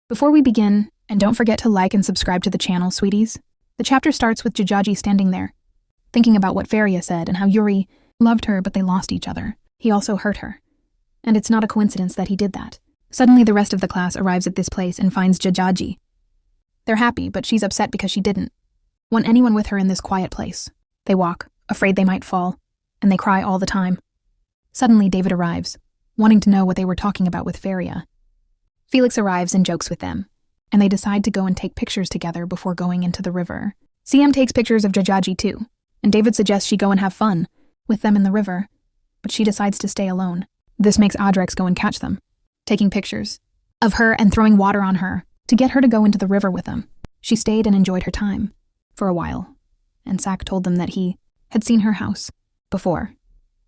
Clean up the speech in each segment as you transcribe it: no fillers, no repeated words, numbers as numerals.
Before we begin, and don't forget to like and subscribe to the channel, sweeties, the chapter starts with Jajaji standing there, thinking about what Faria said and how Yuri loved her but they lost each other. He also hurt her. And it's not a coincidence that he did that. Suddenly the rest of the class arrives at this place and finds Jajaji. They're happy, but she's upset because she didn't want anyone with her in this quiet place. They walk, afraid they might fall, and they cry all the time. Suddenly David arrives, wanting to know what they were talking about with Faria. Felix arrives and jokes with them, and they decide to go and take pictures together before going into the river. CM takes pictures of Jajaji too, and David suggests she go and have fun with them in the river, but she decides to stay alone. This makes Adrex go and catch them, taking pictures of her and throwing water on her to get her to go into the river with them. She stayed and enjoyed her time for a while, and Sak told them that he had seen her house before,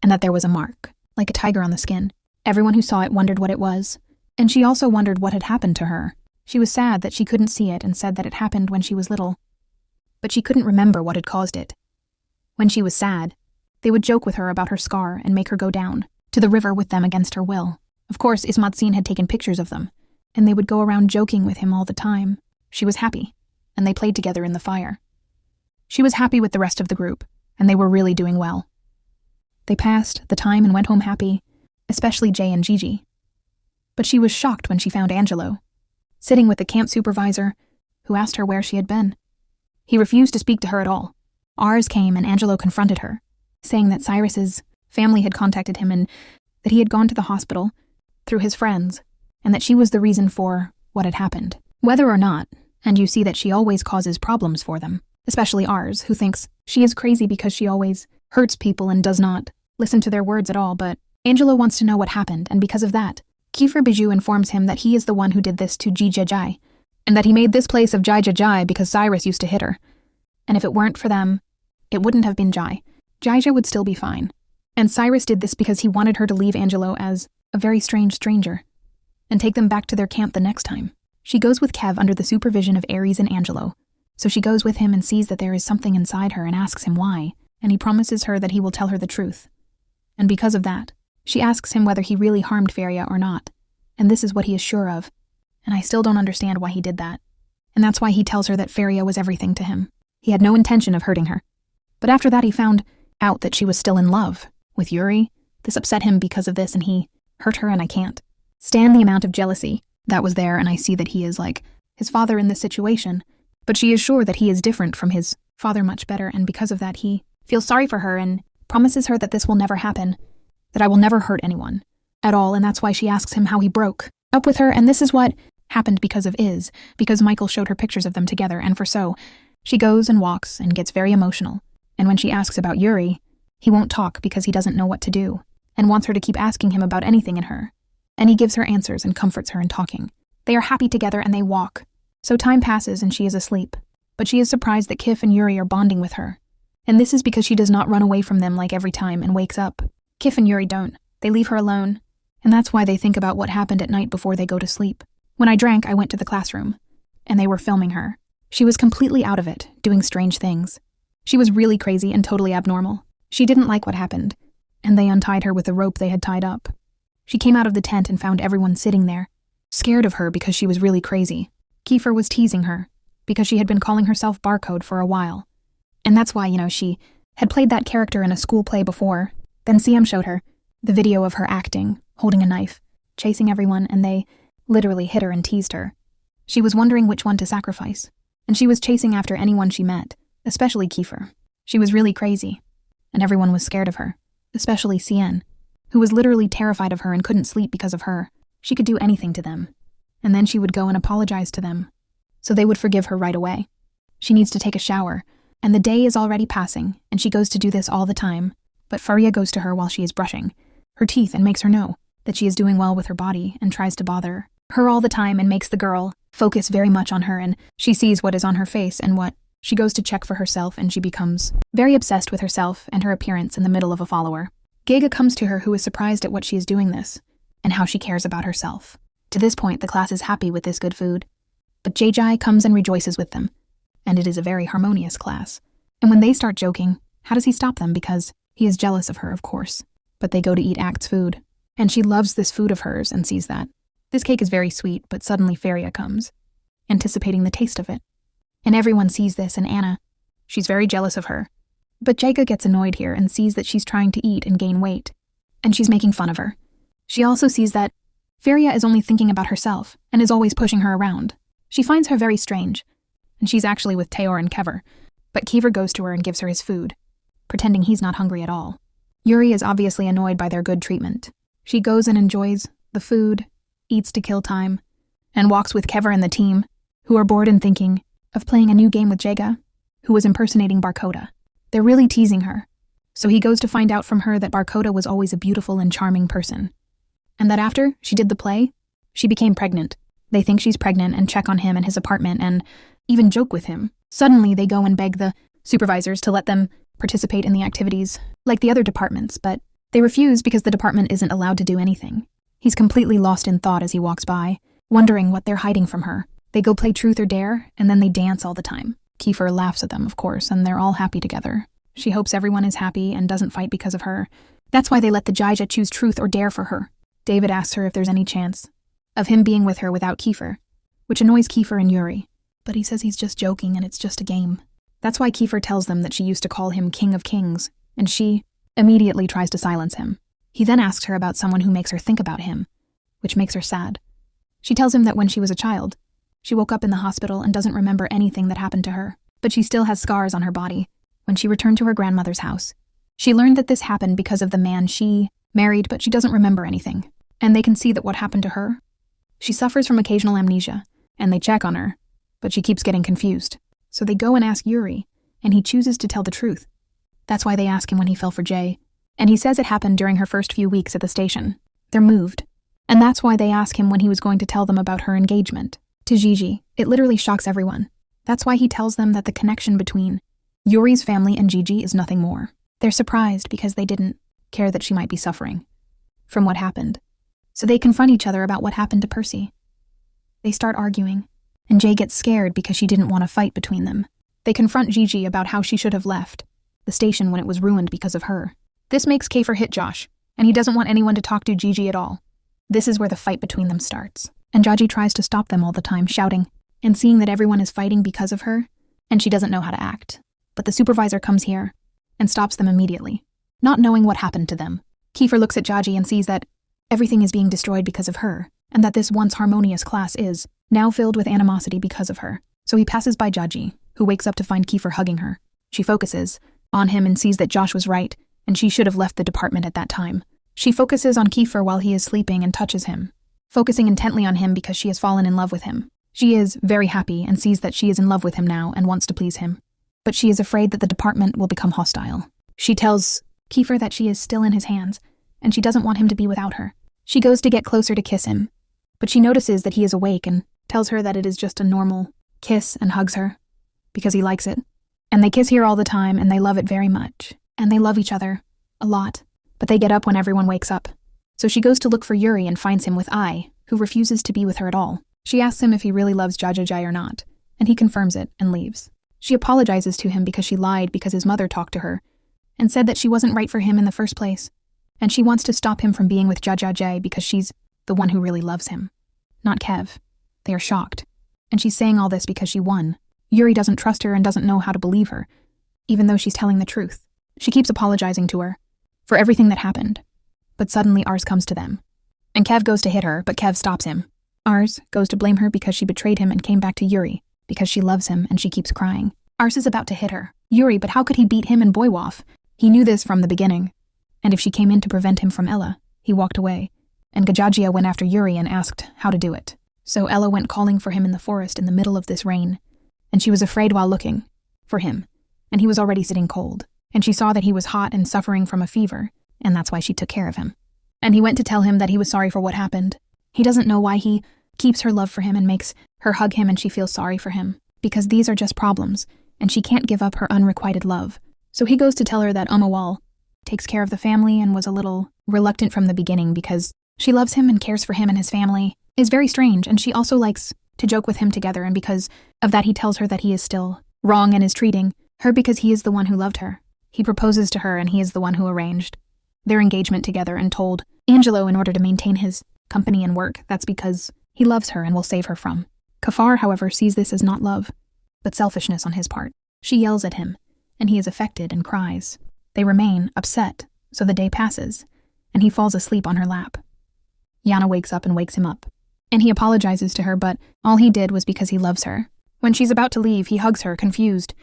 and that there was a mark, like a tiger on the skin. Everyone who saw it wondered what it was, and she also wondered what had happened to her. She was sad that she couldn't see it and said that it happened when she was little, but she couldn't remember what had caused it. When she was sad, they would joke with her about her scar and make her go down to the river with them against her will. Of course, Ismatzin had taken pictures of them, and they would go around joking with him all the time. She was happy, and they played together in the fire. She was happy with the rest of the group, and they were really doing well. They passed the time and went home happy, especially Jay and Gigi. But she was shocked when she found Angelo, sitting with the camp supervisor, who asked her where she had been. He refused to speak to her at all. Ars came and Angelo confronted her, saying that Cyrus's family had contacted him and that he had gone to the hospital through his friends, and that she was the reason for what had happened. Whether or not, and you see that she always causes problems for them, especially Ars, who thinks she is crazy because she always hurts people and does not listen to their words at all, but Angelo wants to know what happened, and because of that, Kiefer Bijou informs him that he is the one who did this to Jai, and that he made this place of Jai because Cyrus used to hit her. And if it weren't for them, it wouldn't have been Jai. Jai would still be fine. And Cyrus did this because he wanted her to leave Angelo as a very strange stranger, and take them back to their camp the next time. She goes with Kev under the supervision of Aries and Angelo, so she goes with him and sees that there is something inside her and asks him why, and he promises her that he will tell her the truth. And because of that, she asks him whether he really harmed Faria or not, and this is what he is sure of, and I still don't understand why he did that. And that's why he tells her that Faria was everything to him. He had no intention of hurting her. But after that he found out that she was still in love with Yuri. This upset him because of this, and he hurt her, and I can't stand the amount of jealousy that was there, and I see that he is like his father in this situation, but she is sure that he is different from his father much better, and because of that he feels sorry for her and promises her that this will never happen, that I will never hurt anyone at all, and that's why she asks him how he broke up with her, and this is what happened because Michael showed her pictures of them together, and for so, she goes and walks and gets very emotional, and when she asks about Yuri, he won't talk because he doesn't know what to do, and wants her to keep asking him about anything in her, and he gives her answers and comforts her in talking. They are happy together and they walk, so time passes and she is asleep, but she is surprised that Kif and Yuri are bonding with her, and this is because she does not run away from them like every time and wakes up. Kif and Yuri don't. They leave her alone, and that's why they think about what happened at night before they go to sleep. When I drank, I went to the classroom, and they were filming her. She was completely out of it, doing strange things. She was really crazy and totally abnormal. She didn't like what happened, and they untied her with the rope they had tied up. She came out of the tent and found everyone sitting there, scared of her because she was really crazy. Kiefer was teasing her, because she had been calling herself Barcode for a while. And that's why, she had played that character in a school play before. Then CM showed her the video of her acting, holding a knife, chasing everyone, and they literally hit her and teased her. She was wondering which one to sacrifice, and she was chasing after anyone she met, especially Kiefer. She was really crazy, and everyone was scared of her, especially CN, who was literally terrified of her and couldn't sleep because of her. She could do anything to them, and then she would go and apologize to them, so they would forgive her right away. She needs to take a shower, and the day is already passing, and she goes to do this all the time, but Faria goes to her while she is brushing her teeth and makes her know that she is doing well with her body and tries to bother her all the time and makes the girl focus very much on her, and she sees what is on her face and what she goes to check for herself, and she becomes very obsessed with herself and her appearance in the middle of a follower. Gega comes to her, who is surprised at what she is doing this and how she cares about herself. To this point, the class is happy with this good food, but Jai comes and rejoices with them, and it is a very harmonious class. And when they start joking, how does he stop them? Because he is jealous of her, of course. But they go to eat Act's food, and she loves this food of hers and sees that This cake is very sweet, but suddenly Feria comes, anticipating the taste of it. And everyone sees this, and Anna, she's very jealous of her. But Jaga gets annoyed here and sees that she's trying to eat and gain weight, and she's making fun of her. She also sees that Feria is only thinking about herself and is always pushing her around. She finds her very strange, and she's actually with Teor and Kever, but Kever goes to her and gives her his food, pretending he's not hungry at all. Yuri is obviously annoyed by their good treatment. She goes and enjoys the food, eats to kill time, and walks with Kever and the team, who are bored and thinking of playing a new game with Jaga, who was impersonating Barcoda. They're really teasing her, so he goes to find out from her that Barcoda was always a beautiful and charming person, and that after she did the play, she became pregnant. They think she's pregnant and check on him and his apartment and even joke with him. Suddenly, they go and beg the supervisors to let them participate in the activities like the other departments, but they refuse because the department isn't allowed to do anything. He's completely lost in thought as he walks by, wondering what they're hiding from her. They go play truth or dare, and then they dance all the time. Kiefer laughs at them, of course, and they're all happy together. She hopes everyone is happy and doesn't fight because of her. That's why they let the Jaija choose truth or dare for her. David asks her if there's any chance of him being with her without Kiefer, which annoys Kiefer and Yuri. But he says he's just joking and it's just a game. That's why Kiefer tells them that she used to call him King of Kings, and she immediately tries to silence him. He then asks her about someone who makes her think about him, which makes her sad. She tells him that when she was a child, she woke up in the hospital and doesn't remember anything that happened to her, but she still has scars on her body. When she returned to her grandmother's house, she learned that this happened because of the man she married, but she doesn't remember anything. And they can see that what happened to her, she suffers from occasional amnesia, and they check on her, but she keeps getting confused. So they go and ask Yuri, and he chooses to tell the truth. That's why they ask him when he fell for Jay, and he says it happened during her first few weeks at the station. They're moved, and that's why they ask him when he was going to tell them about her engagement to Gigi. It literally shocks everyone. That's why he tells them that the connection between Yuri's family and Gigi is nothing more. They're surprised because they didn't care that she might be suffering from what happened. So they confront each other about what happened to Percy. They start arguing, and Jay gets scared because she didn't want to fight between them. They confront Gigi about how she should have left the station when it was ruined because of her. This makes Kafer hit Josh, and he doesn't want anyone to talk to Gigi at all. This is where the fight between them starts. And Jaji tries to stop them all the time, shouting, and seeing that everyone is fighting because of her, and she doesn't know how to act. But the supervisor comes here and stops them immediately, not knowing what happened to them. Kiefer looks at Jaji and sees that everything is being destroyed because of her, and that this once harmonious class is now filled with animosity because of her. So he passes by Jaji, who wakes up to find Kiefer hugging her. She focuses on him and sees that Josh was right, and she should have left the department at that time. She focuses on Kiefer while he is sleeping and touches him, focusing intently on him because she has fallen in love with him. She is very happy and sees that she is in love with him now and wants to please him. But she is afraid that the department will become hostile. She tells Kiefer that she is still in his hands, and she doesn't want him to be without her. She goes to get closer to kiss him, but she notices that he is awake and tells her that it is just a normal kiss and hugs her, because he likes it. And they kiss here all the time, and they love it very much. And they love each other a lot, but they get up when everyone wakes up. So she goes to look for Yuri and finds him with Ai, who refuses to be with her at all. She asks him if he really loves Jajajai or not, and he confirms it and leaves. She apologizes to him because she lied because his mother talked to her and said that she wasn't right for him in the first place, and she wants to stop him from being with Jajajai because she's the one who really loves him, not Kev. They are shocked, and she's saying all this because she won. Yuri doesn't trust her and doesn't know how to believe her, even though she's telling the truth. She keeps apologizing to her for everything that happened, but suddenly Ars comes to them, and Kev goes to hit her, but Kev stops him. Ars goes to blame her because she betrayed him and came back to Yuri because she loves him, and she keeps crying. Ars is about to hit her. Yuri, but how could he beat him and Boywoff? He knew this from the beginning, and if she came in to prevent him from Ella, he walked away, and Gajajia went after Yuri and asked how to do it. So Ella went calling for him in the forest in the middle of this rain, and she was afraid while looking for him, and he was already sitting cold, and she saw that he was hot and suffering from a fever, and that's why she took care of him. And he went to tell him that he was sorry for what happened. He doesn't know why he keeps her love for him and makes her hug him, and she feels sorry for him, because these are just problems, and she can't give up her unrequited love. So he goes to tell her that Omawal takes care of the family and was a little reluctant from the beginning because she loves him and cares for him and his family. Is very strange, and she also likes to joke with him together, and because of that he tells her that he is still wrong and is treating her because he is the one who loved her. He proposes to her, and he is the one who arranged their engagement together and told Angelo in order to maintain his company and work, that's because he loves her and will save her from. Kafar, however, sees this as not love, but selfishness on his part. She yells at him, and he is affected and cries. They remain upset, so the day passes, and he falls asleep on her lap. Yana wakes up and wakes him up, and he apologizes to her, but all he did was because he loves her. When she's about to leave, he hugs her, confused.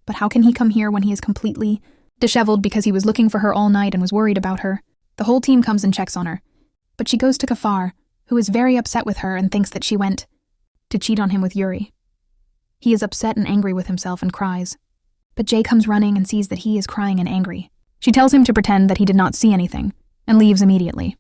But how can he come here when he is completely disheveled because he was looking for her all night and was worried about her? The whole team comes and checks on her, but she goes to Kafar, who is very upset with her and thinks that she went to cheat on him with Yuri. He is upset and angry with himself and cries. But Jay comes running and sees that he is crying and angry. She tells him to pretend that he did not see anything, and leaves immediately.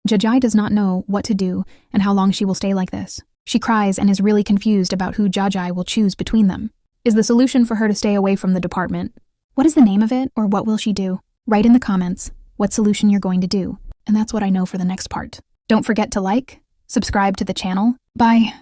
Jajai does not know what to do and how long she will stay like this. She cries and is really confused about who Jajai will choose between them. Is the solution for her to stay away from the department? What is the name of it, or what will she do? Write in the comments what solution you're going to do, and that's what I know for the next part. Don't forget to like, subscribe to the channel. Bye.